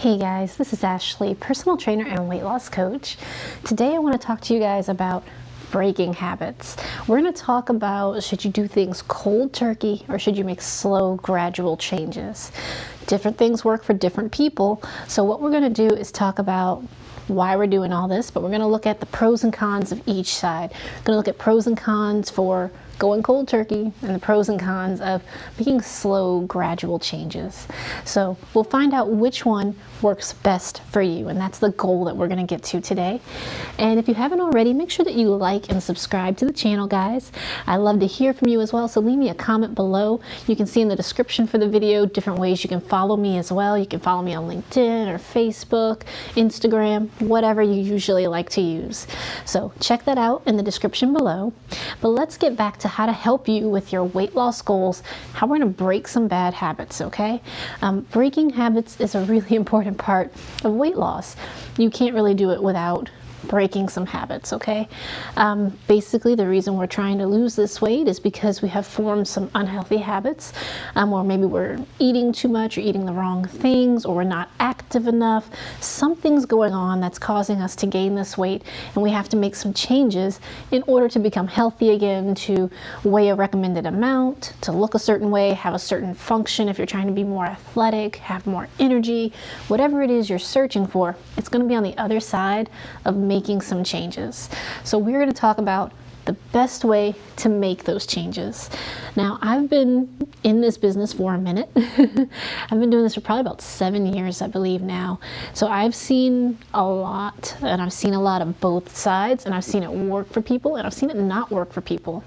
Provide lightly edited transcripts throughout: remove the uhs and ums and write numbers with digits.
Hey guys, this is Ashley, personal trainer and weight loss coach. Today I want to talk to you guys about breaking habits. We're going to talk about, should you do things cold turkey or should you make slow, gradual changes? Different things work for different people. So what we're going to do is talk about why we're doing all this, but we're going to look at the pros and cons of each side. We're going to look at pros and cons for going cold turkey and the pros and cons of making slow, gradual changes. So we'll find out which one works best for you, and that's the goal that we're going to get to today. And if you haven't already, make sure that you like and subscribe to the channel, guys. I love to hear from you as well, so leave me a comment below. You can see in the description for the video different ways you can follow me as well. You can follow me on LinkedIn or Facebook, Instagram, whatever you usually like to use. So check that out in the description below. But let's get back to how to help you with your weight loss goals, how we're going to break some bad habits, okay? Breaking habits is a really important part of weight loss. You can't really do it without breaking some habits, okay? Basically, the reason we're trying to lose this weight is because we have formed some unhealthy habits, or maybe we're eating too much or eating the wrong things, or we're not active enough. Something's going on that's causing us to gain this weight, and we have to make some changes in order to become healthy again, to weigh a recommended amount, to look a certain way, have a certain function if you're trying to be more athletic, have more energy, whatever it is you're searching for, it's going to be on the other side of making some changes. So we're going to talk about the best way to make those changes. Now, I've been in this business for a minute. I've been doing this for probably about 7 years, I believe now. So I've seen a lot, and I've seen a lot of both sides, and I've seen it work for people, and I've seen it not work for people.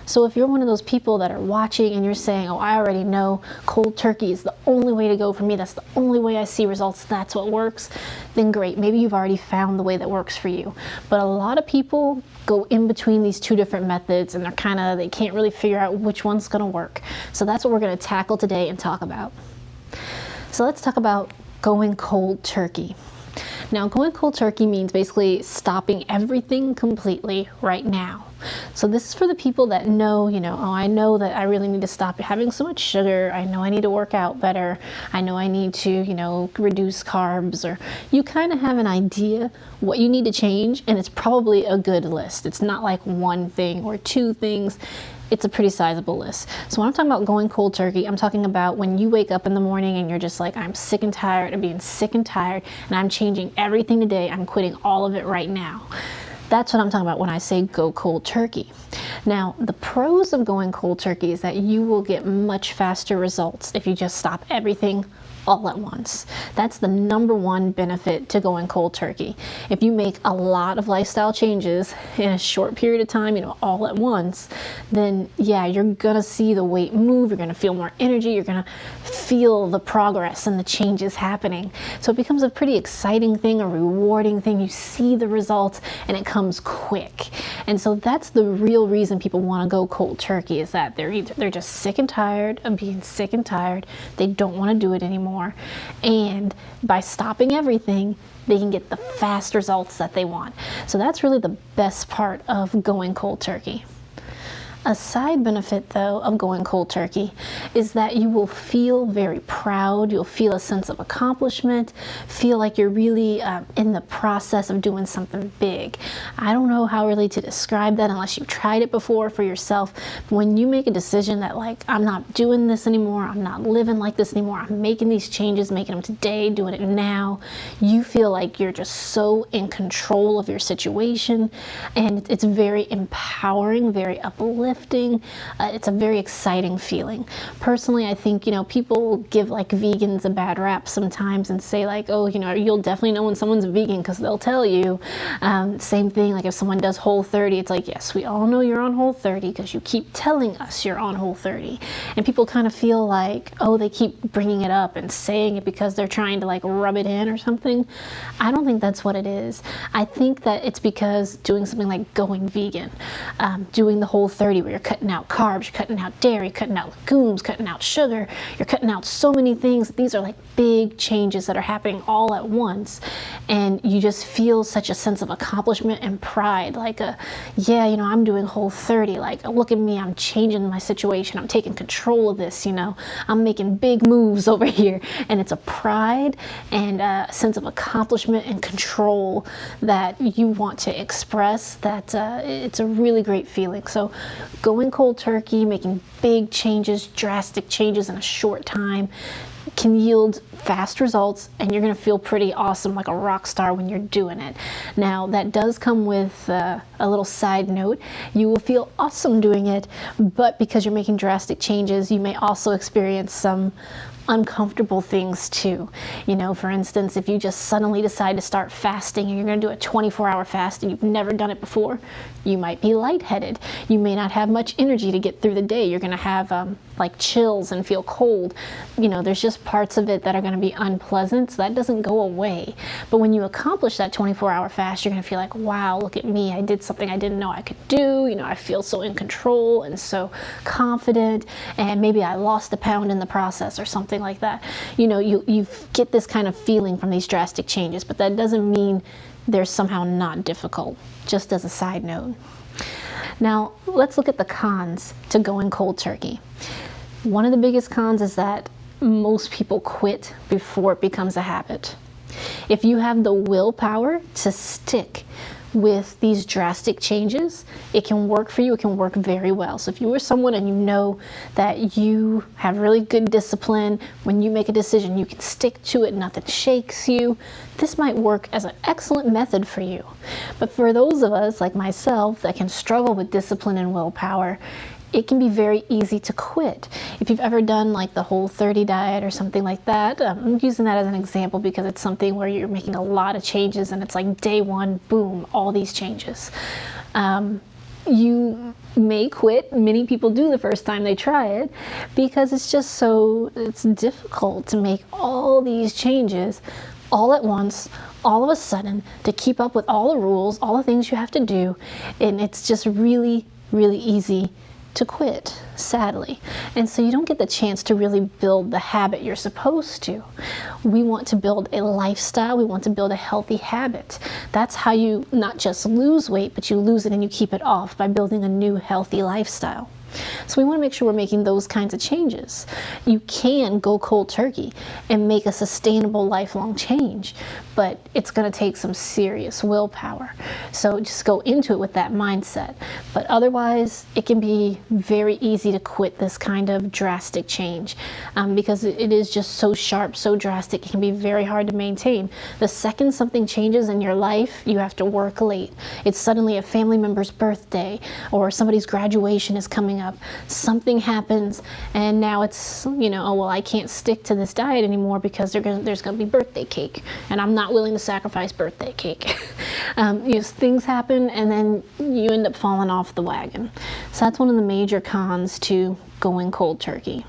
So if you're one of those people that are watching and you're saying, oh, I already know cold turkey is the only way to go for me, that's the only way I see results, that's what works, then great. Maybe you've already found the way that works for you. But a lot of people go in between these two different methods and they can't really figure out which one's gonna work. So that's what we're gonna tackle today and talk about. So let's talk about going cold turkey. Now, going cold turkey means basically stopping everything completely right now. So this is for the people that know, oh, I know that I really need to stop having so much sugar. I know I need to work out better. I know I need to, reduce carbs, or you kind of have an idea what you need to change, and it's probably a good list. It's not like one thing or two things. It's a pretty sizable list. So when I'm talking about going cold turkey, I'm talking about when you wake up in the morning and you're just like, I'm sick and tired of being sick and tired, and I'm changing everything today. I'm quitting all of it right now. That's what I'm talking about when I say go cold turkey. Now, the pros of going cold turkey is that you will get much faster results if you just stop everything all at once. That's the number one benefit to going cold turkey. If you make a lot of lifestyle changes in a short period of time, all at once, then yeah, you're gonna see the weight move, you're gonna feel more energy, you're gonna feel the progress and the changes happening. So it becomes a pretty exciting thing, a rewarding thing. You see the results and it comes quick. And so that's the real reason people want to go cold turkey, is that they're just sick and tired of being sick and tired. They don't want to do it anymore. And by stopping everything, they can get the fast results that they want. So that's really the best part of going cold turkey. A side benefit, though, of going cold turkey is that you will feel very proud. You'll feel a sense of accomplishment, feel like you're really in the process of doing something big. I don't know how really to describe that unless you've tried it before for yourself. When you make a decision that, like, I'm not doing this anymore, I'm not living like this anymore, I'm making these changes, making them today, doing it now, you feel like you're just so in control of your situation, and it's very empowering, very uplifting. It's a very exciting feeling. Personally, I think, people give like vegans a bad rap sometimes and say like, oh, you'll definitely know when someone's a vegan because they'll tell you. Same thing, like if someone does Whole30, it's like, yes, we all know you're on Whole30 because you keep telling us you're on Whole30. And people kind of feel like, oh, they keep bringing it up and saying it because they're trying to like rub it in or something. I don't think that's what it is. I think that it's because doing something like going vegan, doing the Whole30 30 where you're cutting out carbs, you're cutting out dairy, cutting out legumes, cutting out sugar, you're cutting out so many things. These are like big changes that are happening all at once, and you just feel such a sense of accomplishment and pride, like yeah, you know, I'm doing Whole30, like look at me, I'm changing my situation, I'm taking control of this, you know, I'm making big moves over here. And it's a pride and a sense of accomplishment and control that you want to express. That it's a really great feeling. So going cold turkey, making big changes, drastic changes in a short time, can yield fast results, and you're going to feel pretty awesome, like a rock star when you're doing it. Now, that does come with a little side note. You will feel awesome doing it, but because you're making drastic changes, you may also experience some uncomfortable things too. You know, for instance, if you just suddenly decide to start fasting and you're going to do a 24-hour fast and you've never done it before, you might be lightheaded. You may not have much energy to get through the day. You're going to have like chills and feel cold. You know, there's just parts of it that are going to be unpleasant, so that doesn't go away. But when you accomplish that 24-hour fast, you're going to feel like, wow, look at me, I did something I didn't know I could do. You know, I feel so in control and so confident, and maybe I lost a pound in the process or something like that. You know, you get this kind of feeling from these drastic changes, but that doesn't mean they're somehow not difficult, just as a side note. Now, let's look at the cons to going cold turkey. One of the biggest cons is that most people quit before it becomes a habit. If you have the willpower to stick with these drastic changes, it can work for you. It can work very well. So if you are someone and you know that you have really good discipline, when you make a decision, you can stick to it, nothing shakes you, this might work as an excellent method for you. But for those of us like myself that can struggle with discipline and willpower, it can be very easy to quit. If you've ever done like the Whole30 diet or something like that, I'm using that as an example because it's something where you're making a lot of changes and it's like day one, boom, all these changes. You may quit. Many people do the first time they try it because it's difficult to make all these changes all at once, all of a sudden, to keep up with all the rules, all the things you have to do, and it's just really, really easy to quit, sadly. And so you don't get the chance to really build the habit you're supposed to. We want to build a lifestyle. We want to build a healthy habit. That's how you not just lose weight, but you lose it and you keep it off by building a new healthy lifestyle. So we want to make sure we're making those kinds of changes. You can go cold turkey and make a sustainable lifelong change, but it's going to take some serious willpower. So just go into it with that mindset. But otherwise, it can be very easy to quit this kind of drastic change because it is just so sharp, so drastic. It can be very hard to maintain. The second something changes in your life, you have to work late. It's suddenly a family member's birthday or somebody's graduation is coming up. Something happens and now it's, you know, oh, well, I can't stick to this diet anymore because there's going to be birthday cake and I'm not willing to sacrifice birthday cake. Things happen and then you end up falling off the wagon. So that's one of the major cons to going cold turkey.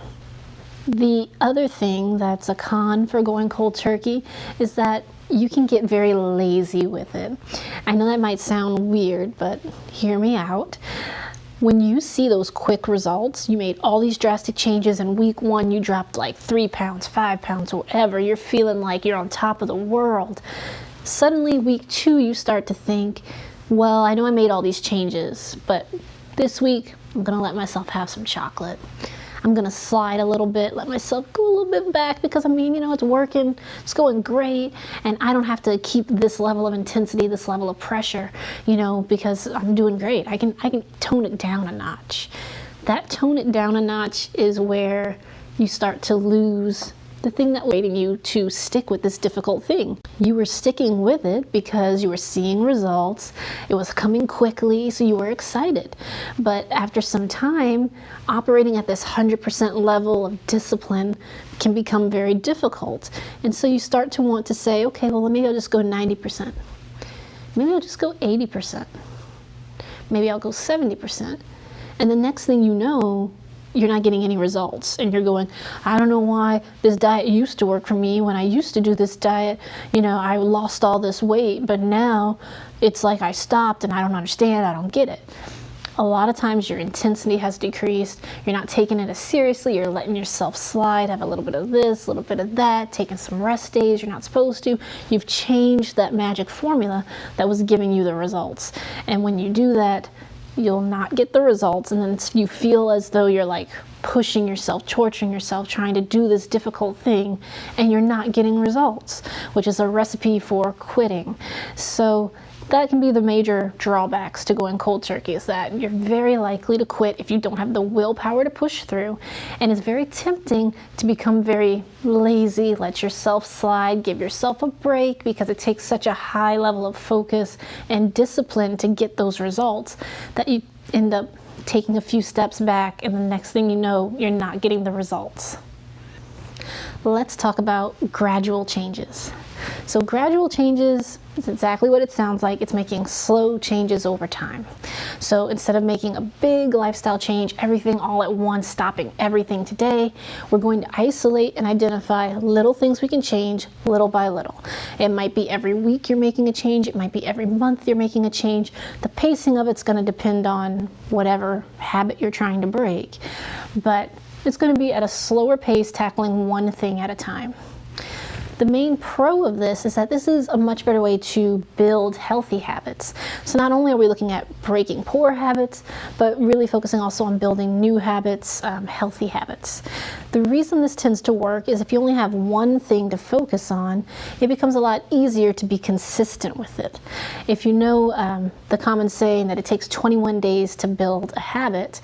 The other thing that's a con for going cold turkey is that you can get very lazy with it. I know that might sound weird, but hear me out. When you see those quick results, you made all these drastic changes in week 1, you dropped like 3 pounds, 5 pounds, or whatever, you're feeling like you're on top of the world. Suddenly week 2, you start to think, well, I know I made all these changes, but this week I'm gonna let myself have some chocolate. I'm gonna slide a little bit, let myself go a little bit back because it's working, it's going great, and I don't have to keep this level of intensity, this level of pressure, because I'm doing great. I can tone it down a notch. That tone it down a notch is where you start to lose the thing that waiting you to stick with this difficult thing. You were sticking with it because you were seeing results. It was coming quickly, so you were excited. But after some time, operating at this 100% level of discipline can become very difficult. And so you start to want to say, okay, well, maybe I'll just go 90%. Maybe I'll just go 80%. Maybe I'll go 70%. And the next thing you know, you're not getting any results and you're going, I don't know why this diet used to work for me. When I used to do this diet, I lost all this weight, but now it's like I stopped and I don't understand, I don't get it. a lot of times your intensity has decreased. You're not taking it as seriously. You're letting yourself slide, have a little bit of this, a little bit of that, taking some rest days you're not supposed to. You've changed that magic formula that was giving you the results. And when you do that, you'll not get the results, and then you feel as though you're like pushing yourself, torturing yourself, trying to do this difficult thing, and you're not getting results, which is a recipe for quitting. So that can be the major drawbacks to going cold turkey, is that you're very likely to quit if you don't have the willpower to push through. And it's very tempting to become very lazy, let yourself slide, give yourself a break, because it takes such a high level of focus and discipline to get those results that you end up taking a few steps back, and the next thing you know, you're not getting the results. Let's talk about gradual changes. So gradual changes is exactly what it sounds like. It's making slow changes over time. So instead of making a big lifestyle change, everything all at once, stopping everything today, we're going to isolate and identify little things we can change little by little. It might be every week you're making a change. It might be every month you're making a change. The pacing of it's going to depend on whatever habit you're trying to break. But it's going to be at a slower pace, tackling one thing at a time. The main pro of this is that this is a much better way to build healthy habits. So not only are we looking at breaking poor habits, but really focusing also on building new habits, healthy habits. The reason this tends to work is if you only have one thing to focus on, it becomes a lot easier to be consistent with it. If you know the common saying that it takes 21 days to build a habit,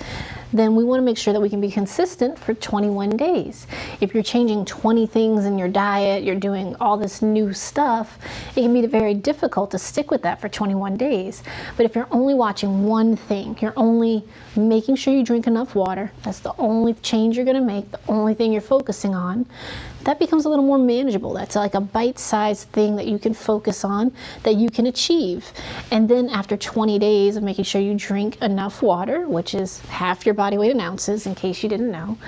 then we want to make sure that we can be consistent for 21 days. If you're changing 20 things in your diet, you're doing all this new stuff, it can be very difficult to stick with that for 21 days. But if you're only watching one thing, you're only making sure you drink enough water, that's the only change you're going to make, the only thing you're focusing on, that becomes a little more manageable. That's like a bite-sized thing that you can focus on, that you can achieve. And then after 20 days of making sure you drink enough water, which is half your body weight in ounces, in case you didn't know,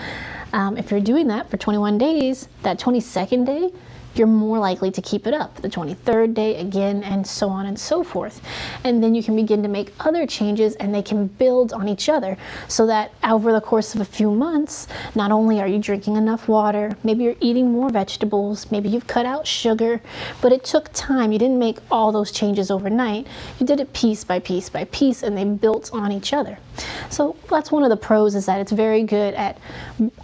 if you're doing that for 21 days, that 22nd day, you're more likely to keep it up. The 23rd day again, and so on and so forth. And then you can begin to make other changes, and they can build on each other, so that over the course of a few months, not only are you drinking enough water, maybe you're eating more vegetables, maybe you've cut out sugar, but it took time. You didn't make all those changes overnight. You did it piece by piece by piece, and they built on each other. So that's one of the pros, is that it's very good at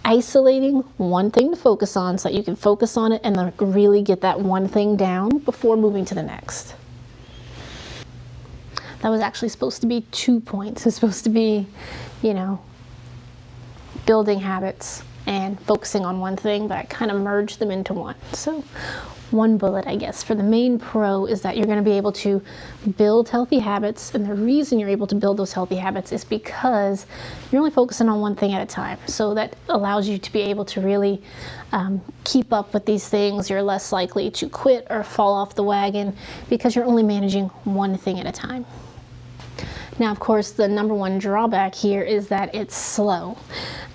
isolating one thing to focus on, so that you can focus on it and then really get that one thing down before moving to the next. That was actually supposed to be 2 points. It's supposed to be, building habits and focusing on one thing, but I kind of merged them into one. So one bullet, I guess, for the main pro is that you're going to be able to build healthy habits. And the reason you're able to build those healthy habits is because you're only focusing on one thing at a time. So that allows you to be able to really keep up with these things. You're less likely to quit or fall off the wagon because you're only managing one thing at a time. Now, of course, the number one drawback here is that it's slow.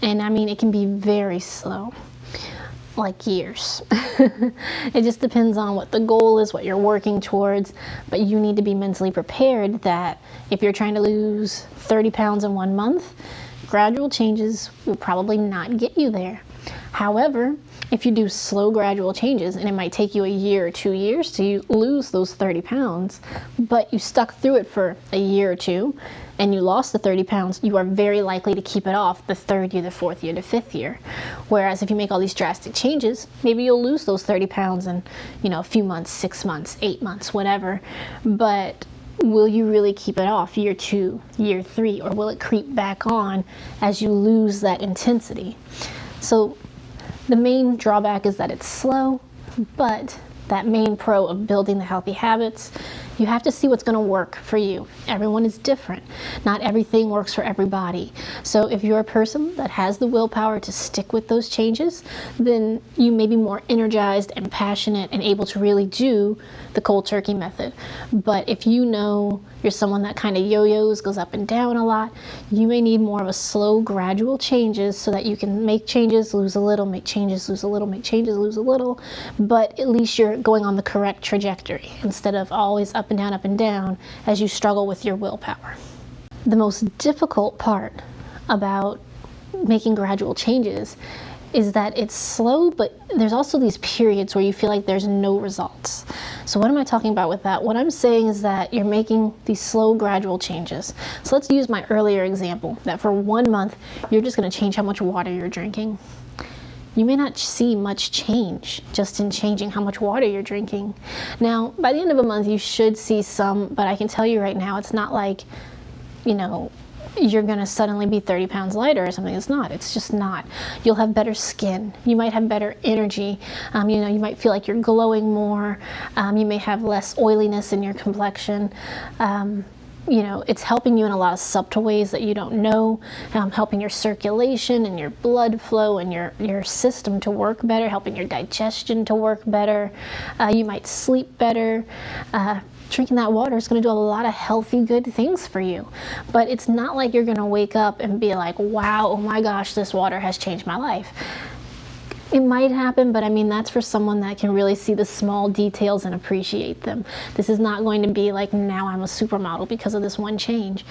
And I mean, it can be very slow, like years. It just depends on what the goal is, what you're working towards, but you need to be mentally prepared that if you're trying to lose 30 pounds in 1 month, gradual changes will probably not get you there. However, if you do slow gradual changes, and it might take you a year or 2 years to lose those 30 pounds, but you stuck through it for a year or two, and you lost the 30 pounds, you are very likely to keep it off the 3rd year, the 4th year, the 5th year. Whereas if you make all these drastic changes, maybe you'll lose those 30 pounds in, a few months, 6 months, 8 months, whatever. But will you really keep it off year 2, year 3, or will it creep back on as you lose that intensity? So the main drawback is that it's slow, but that main pro of building the healthy habits, you have to see what's going to work for you. Everyone is different. Not everything works for everybody. So if you're a person that has the willpower to stick with those changes, then you may be more energized and passionate and able to really do the cold turkey method. But if you know you're someone that kind of yo-yos, goes up and down a lot, you may need more of a slow, gradual changes so that you can make changes, lose a little, make changes, lose a little, make changes, lose a little, but at least you're going on the correct trajectory instead of always up and down as you struggle with your willpower. The most difficult part about making gradual changes is that it's slow, but there's also these periods where you feel like there's no results. So what am I talking about with that? What I'm saying is that you're making these slow, gradual changes. So let's use my earlier example, that for 1 month, you're just gonna change how much water you're drinking. You may not see much change just in changing how much water you're drinking. Now, by the end of a month, you should see some, but I can tell you right now, it's not like, you're gonna suddenly be 30 pounds lighter or something. It's not. It's just not. You'll have better skin. You might have better energy. You might feel like you're glowing more. You may have less oiliness in your complexion. It's helping you in a lot of subtle ways that you don't know, helping your circulation and your blood flow and your system to work better, helping your digestion to work better. You might sleep better. Drinking that water is going to do a lot of healthy, good things for you. But it's not like you're going to wake up and be like, wow, oh my gosh, this water has changed my life. It might happen, but that's for someone that can really see the small details and appreciate them. This is not going to be like, now I'm a supermodel because of this one change.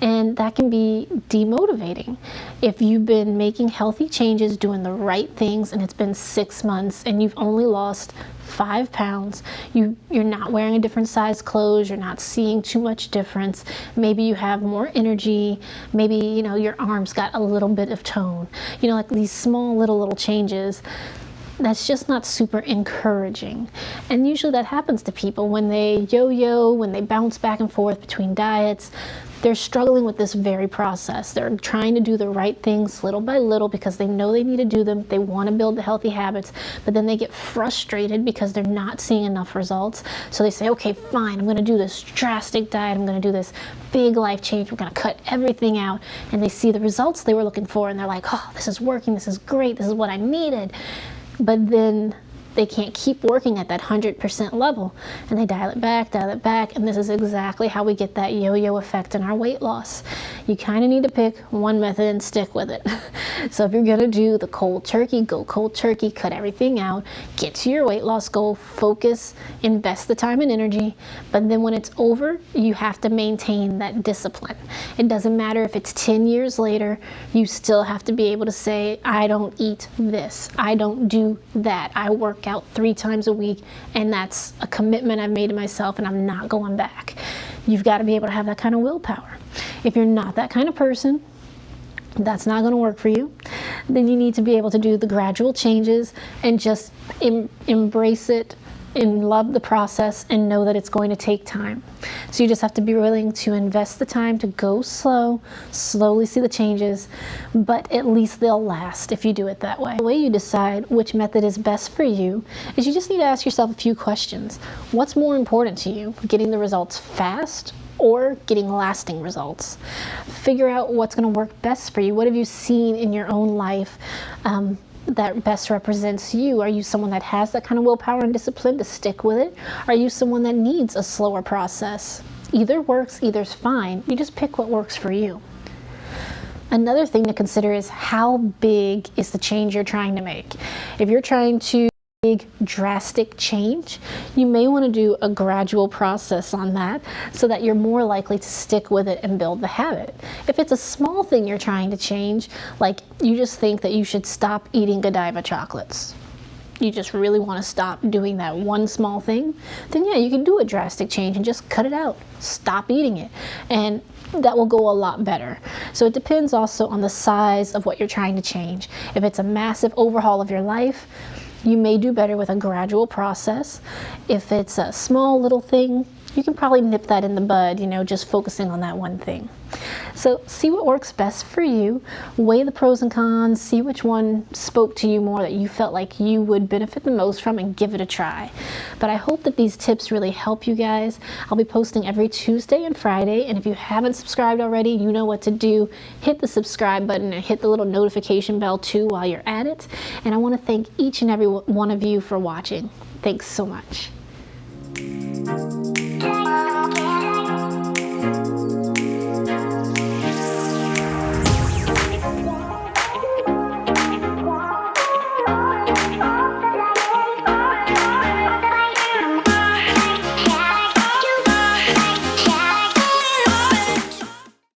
And that can be demotivating. If you've been making healthy changes, doing the right things, and it's been 6 months and you've only lost 5 pounds, you're not wearing a different size clothes, you're not seeing too much difference, maybe you have more energy, maybe your arms got a little bit of tone, like these small little changes, that's just not super encouraging. And usually that happens to people when they yo-yo, when they bounce back and forth between diets. They're struggling with this very process. They're trying to do the right things little by little because they know they need to do them. They want to build the healthy habits, but then they get frustrated because they're not seeing enough results. So they say, okay, fine, I'm going to do this drastic diet. I'm going to do this big life change. We're going to cut everything out. And they see the results they were looking for, and they're like, oh, this is working. This is great. This is what I needed. But then they can't keep working at that 100% level, and they dial it back, and this is exactly how we get that yo-yo effect in our weight loss. You kind of need to pick one method and stick with it. So if you're gonna do the cold turkey, go cold turkey, cut everything out, get to your weight loss goal, focus, invest the time and energy, but then when it's over, you have to maintain that discipline. It doesn't matter if it's 10 years later, you still have to be able to say, I don't eat this, I don't do that, I work out 3 times a week, and that's a commitment I've made to myself, and I'm not going back. You've got to be able to have that kind of willpower. If you're not that kind of person, that's not going to work for you. Then you need to be able to do the gradual changes and just embrace it and love the process and know that it's going to take time. So you just have to be willing to invest the time to go slow, slowly see the changes, but at least they'll last if you do it that way. The way you decide which method is best for you is you just need to ask yourself a few questions. What's more important to you, getting the results fast or getting lasting results? Figure out what's going to work best for you. What have you seen in your own life that best represents you? Are you someone that has that kind of willpower and discipline to stick with it? Are you someone that needs a slower process? Either works, either's fine. You just pick what works for you. Another thing to consider is how big is the change you're trying to make. If you're trying to big drastic change, you may want to do a gradual process on that so that you're more likely to stick with it and build the habit. If it's a small thing you're trying to change, like you just think that you should stop eating Godiva chocolates, you just really want to stop doing that one small thing, then yeah, you can do a drastic change and just cut it out, stop eating it, and that will go a lot better. So it depends also on the size of what you're trying to change. If it's a massive overhaul of your life, you may do better with a gradual process. If it's a small little thing, you can probably nip that in the bud, just focusing on that one thing. So see what works best for you, weigh the pros and cons, see which one spoke to you more, that you felt like you would benefit the most from, and give it a try. But I hope that these tips really help you guys. I'll be posting every Tuesday and Friday, and if you haven't subscribed already, you know what to do. Hit the subscribe button and hit the little notification bell too while you're at it. And I want to thank each and every one of you for watching. Thanks so much.